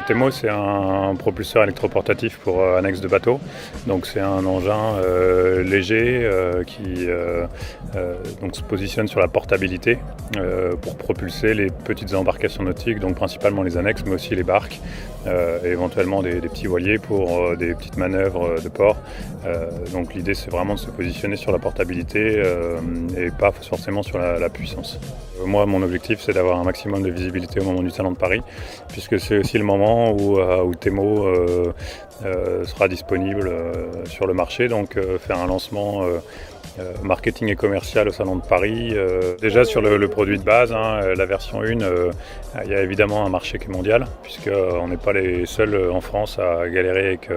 Temo, c'est un propulseur électroportatif pour annexe de bateau. Donc c'est un engin léger qui donc se positionne sur la portabilité pour propulser les petites embarcations nautiques, donc principalement les annexes, mais aussi les barques, et éventuellement des petits voiliers pour des petites manœuvres de port. Donc l'idée, c'est vraiment de se positionner sur la portabilité et pas forcément sur la puissance. Moi, mon objectif, c'est d'avoir un maximum de visibilité au moment du Salon de Paris, puisque c'est aussi le moment où Temo sera disponible sur le marché. Donc faire un lancement marketing et commercial au Salon de Paris. Déjà sur le produit de base, la version 1, il y a évidemment un marché qui est mondial, puisqu'on n'est pas les seuls en France à galérer avec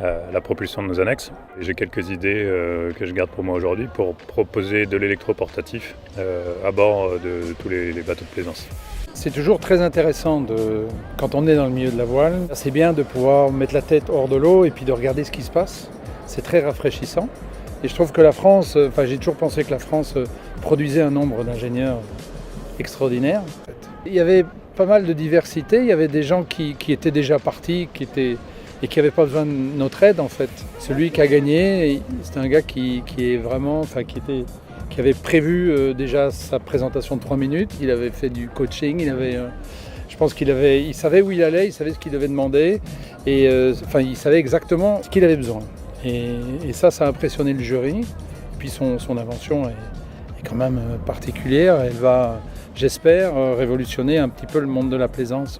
la propulsion de nos annexes. J'ai quelques idées que je garde pour moi aujourd'hui pour proposer de l'électroportatif à bord de tous les bateaux de plaisance. C'est toujours très intéressant quand on est dans le milieu de la voile. C'est bien de pouvoir mettre la tête hors de l'eau et puis de regarder ce qui se passe. C'est très rafraîchissant. Et je trouve que la France, j'ai toujours pensé que la France produisait un nombre d'ingénieurs extraordinaires. Il y avait pas mal de diversité, il y avait des gens qui étaient déjà partis et qui n'avaient pas besoin de notre aide en fait. Celui qui a gagné, c'est un gars qui avait prévu déjà sa présentation de 3 minutes, il avait fait du coaching, je pense il savait où il allait, il savait ce qu'il devait demander et il savait exactement ce qu'il avait besoin. Et ça a impressionné le jury. Et puis son invention est quand même particulière. Elle va, j'espère, révolutionner un petit peu le monde de la plaisance.